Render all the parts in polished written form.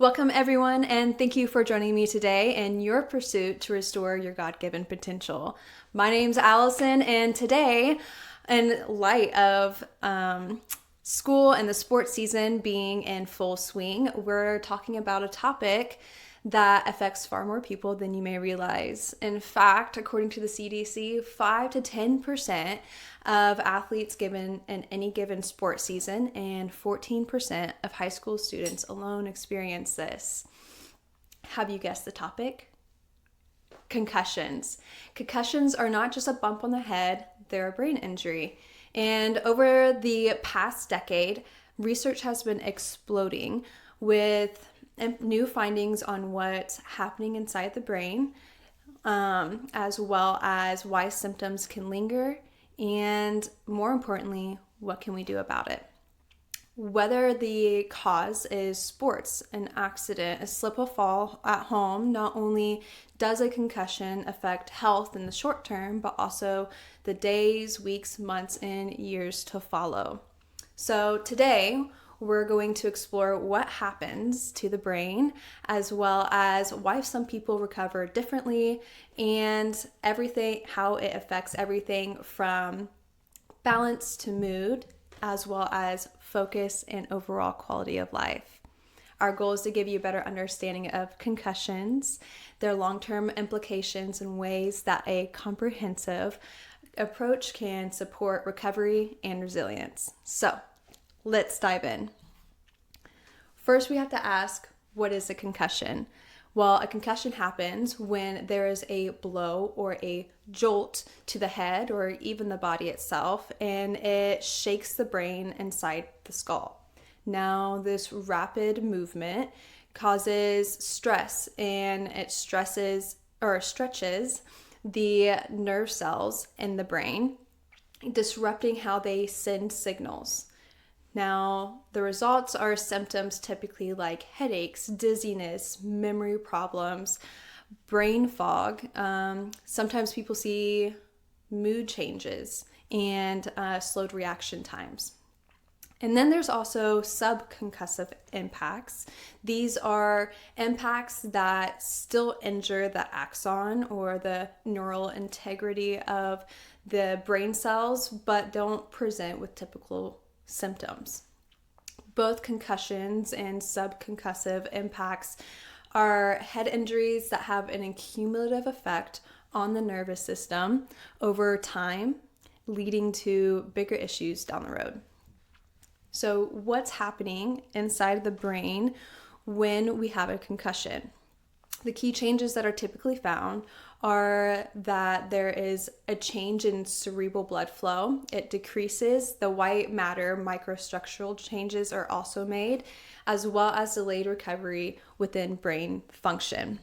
Welcome, everyone, and thank you for joining me today in your pursuit to restore your God-given potential. My name's Allison, and today, in light of school and the sports season being in full swing, we're talking about a topic that affects far more people than you may realize. In fact, according to the CDC, 5 to 10% of athletes given in any given sports season and 14% of high school students alone experience this. Have you guessed the topic? Concussions. Concussions are not just a bump on the head, they're a brain injury. And over the past decade, research has been exploding with new findings on what's happening inside the brain, as well as why symptoms can linger, and more importantly, what can we do about it? Whether the cause is sports, an accident, a slip or fall at home, not only does a concussion affect health in the short term, but also the days, weeks, months, and years to follow. So today, we're going to explore what happens to the brain, as well as why some people recover differently, and how it affects everything from balance to mood, as well as focus and overall quality of life. Our goal is to give you a better understanding of concussions, their long-term implications, and ways that a comprehensive approach can support recovery and resilience. So, let's dive in. First, we have to ask, what is a concussion? Well, a concussion happens when there is a blow or a jolt to the head or even the body itself, and it shakes the brain inside the skull. Now, this rapid movement causes stress, and it stretches the nerve cells in the brain, disrupting how they send signals. Now, the results are symptoms typically like headaches, dizziness, memory problems, brain fog. Sometimes people see mood changes and slowed reaction times. And then there's also subconcussive impacts. These are impacts that still injure the axon or the neural integrity of the brain cells, but don't present with typical symptoms. Both concussions and subconcussive impacts are head injuries that have an accumulative effect on the nervous system over time, leading to bigger issues down the road. So, what's happening inside the brain when we have a concussion? The key changes that are typically found are that there is a change in cerebral blood flow. It decreases. The white matter microstructural changes are also made, as well as delayed recovery within brain function.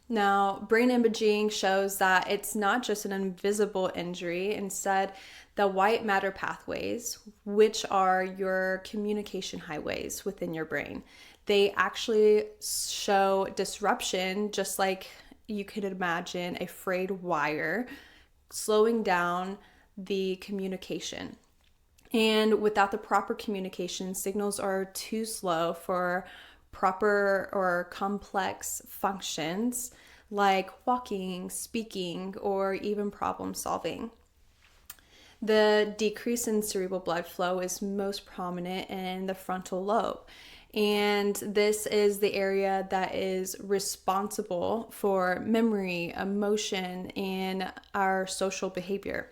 Now, brain imaging shows that it's not just an invisible injury. Instead, the white matter pathways, which are your communication highways within your brain, they actually show disruption, just like you could imagine a frayed wire, slowing down the communication. And without the proper communication, signals are too slow for proper or complex functions like walking, speaking, or even problem solving. The decrease in cerebral blood flow is most prominent in the frontal lobe. And this is the area that is responsible for memory, emotion, and our social behavior.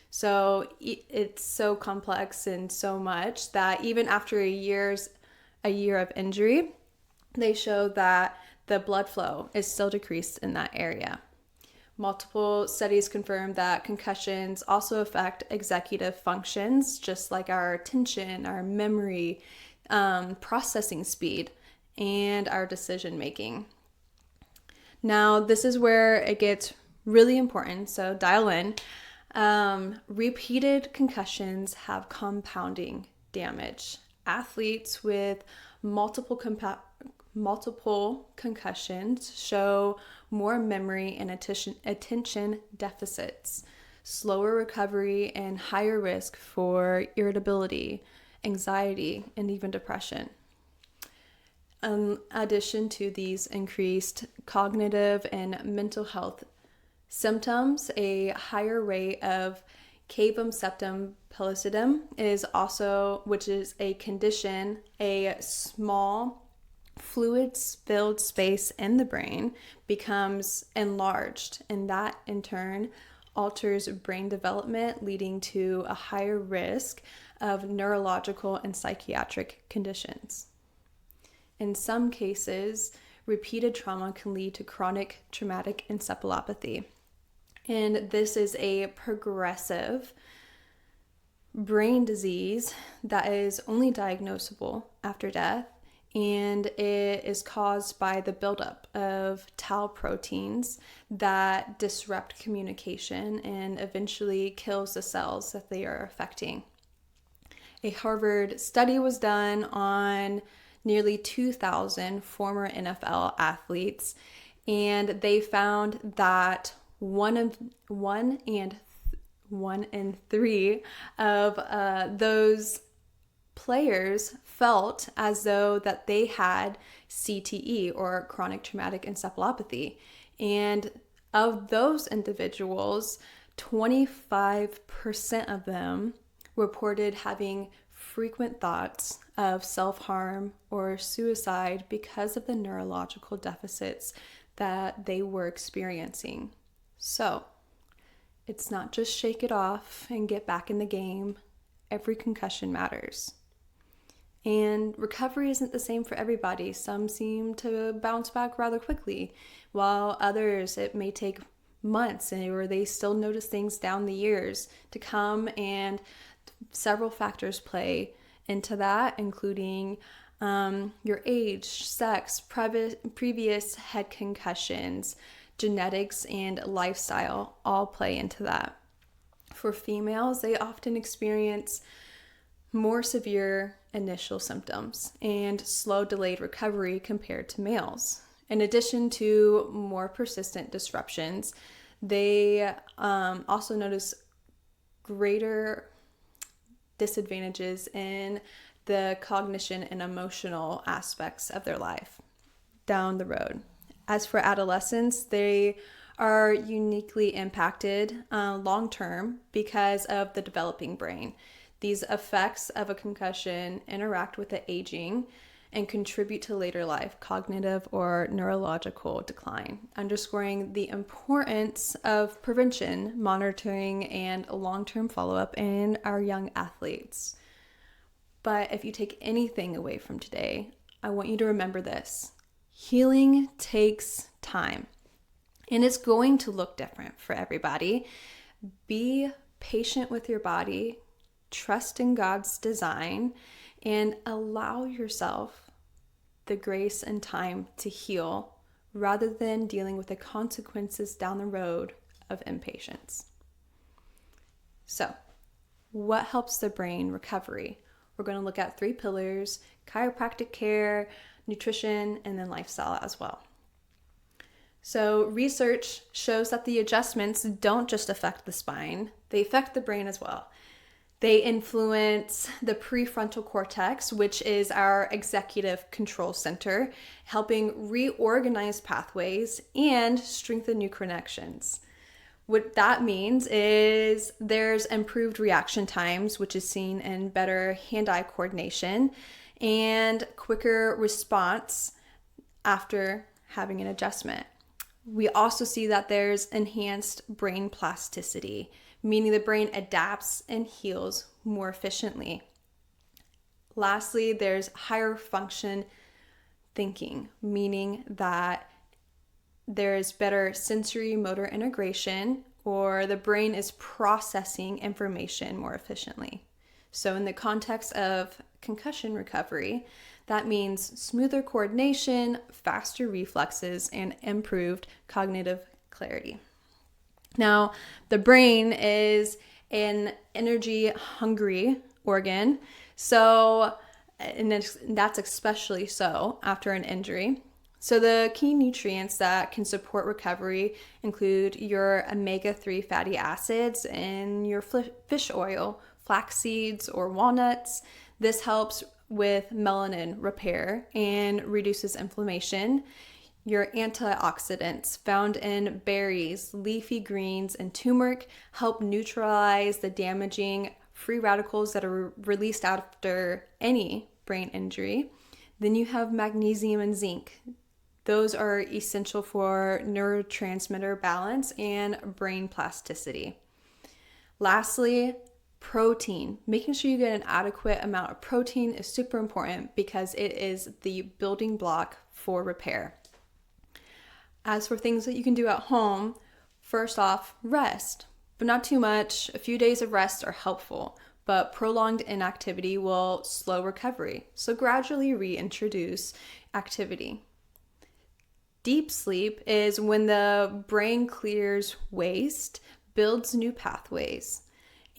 So it's so complex and so much that even after a year of injury, they show that the blood flow is still decreased in that area. Multiple studies confirm that concussions also affect executive functions, just like our attention, our memory, processing speed, and our decision making. Now, this is where it gets really important, so dial in. Repeated concussions have compounding damage. Athletes with multiple concussions show more memory and attention deficits, slower recovery, and higher risk for irritability, anxiety, and even depression. In addition to these increased cognitive and mental health symptoms, a higher rate of cavum septum pellucidum is also, which is a condition, a small fluid-filled space in the brain becomes enlarged, and that in turn alters brain development, leading to a higher risk of neurological and psychiatric conditions. In some cases, repeated trauma can lead to chronic traumatic encephalopathy. And this is a progressive brain disease that is only diagnosable after death, and it is caused by the buildup of tau proteins that disrupt communication and eventually kills the cells that they are affecting. A Harvard study was done on nearly 2,000 former NFL athletes, and they found that one in three of those players felt as though that they had CTE, or chronic traumatic encephalopathy. And of those individuals, 25% of them reported having frequent thoughts of self-harm or suicide because of the neurological deficits that they were experiencing. So, it's not just shake it off and get back in the game. Every concussion matters. And recovery isn't the same for everybody. Some seem to bounce back rather quickly, while others, it may take months, or they still notice things down the years to come, and several factors play into that, including your age, sex, previous head concussions, genetics, and lifestyle all play into that. For females, they often experience more severe initial symptoms and slow delayed recovery compared to males. In addition to more persistent disruptions, they also notice greater disadvantages in the cognition and emotional aspects of their life down the road. As for adolescents, they are uniquely impacted long term because of the developing brain. These effects of a concussion interact with the aging and contribute to later life cognitive or neurological decline, underscoring the importance of prevention, monitoring, and long-term follow-up in our young athletes. But if you take anything away from today, I want you to remember this. Healing takes time, and it's going to look different for everybody. Be patient with your body, trust in God's design, and allow yourself the grace and time to heal rather than dealing with the consequences down the road of impatience. So, what helps the brain recovery? We're going to look at 3 pillars: chiropractic care, nutrition, and then lifestyle as well. So research shows that the adjustments don't just affect the spine, they affect the brain as well. They influence the prefrontal cortex, which is our executive control center, helping reorganize pathways and strengthen new connections. What that means is there's improved reaction times, which is seen in better hand-eye coordination and quicker response after having an adjustment. We also see that there's enhanced brain plasticity, meaning the brain adapts and heals more efficiently. Lastly, there's higher function thinking, meaning that there is better sensory motor integration, or the brain is processing information more efficiently. So in the context of concussion recovery, that means smoother coordination, faster reflexes, and improved cognitive clarity. Now, the brain is an energy-hungry organ, and that's especially so after an injury. So the key nutrients that can support recovery include your omega-3 fatty acids in your fish oil, flax seeds, or walnuts. This helps with melanin repair and reduces inflammation. Your antioxidants found in berries, leafy greens, and turmeric help neutralize the damaging free radicals that are released after any brain injury. Then you have magnesium and zinc. Those are essential for neurotransmitter balance and brain plasticity. Lastly, protein. Making sure you get an adequate amount of protein is super important because it is the building block for repair. As for things that you can do at home, first off, rest, but not too much. A few days of rest are helpful, but prolonged inactivity will slow recovery. So gradually reintroduce activity. Deep sleep is when the brain clears waste, builds new pathways.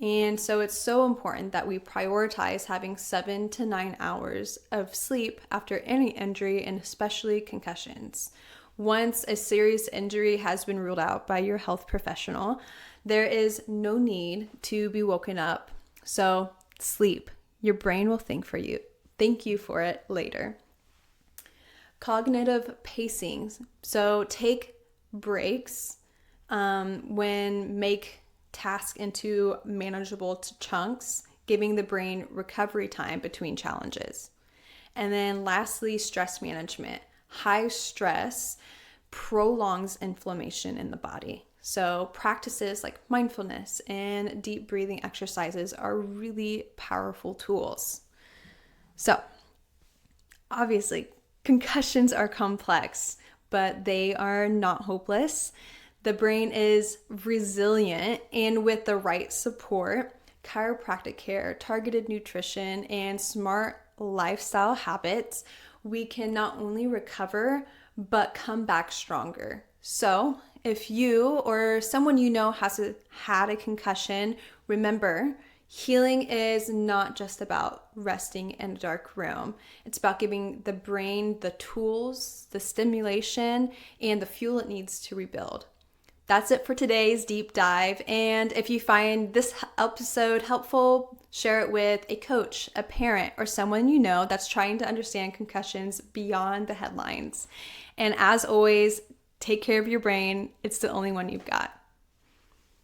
And so it's so important that we prioritize having 7 to 9 hours of sleep after any injury, and especially concussions. Once a serious injury has been ruled out by your health professional, there is no need to be woken up. So sleep. Your brain will thank you for it later. Cognitive pacing. So take breaks make tasks into manageable chunks, giving the brain recovery time between challenges. And then lastly, stress management. High stress prolongs inflammation in the body. So practices like mindfulness and deep breathing exercises are really powerful tools. So obviously, concussions are complex, but they are not hopeless. The brain is resilient, and with the right support, chiropractic care, targeted nutrition, and smart lifestyle habits, we can not only recover, but come back stronger. So if you or someone you know has had a concussion, remember, healing is not just about resting in a dark room. It's about giving the brain the tools, the stimulation, and the fuel it needs to rebuild. That's it for today's deep dive. And if you find this episode helpful, share it with a coach, a parent, or someone you know that's trying to understand concussions beyond the headlines. And as always, take care of your brain. It's the only one you've got.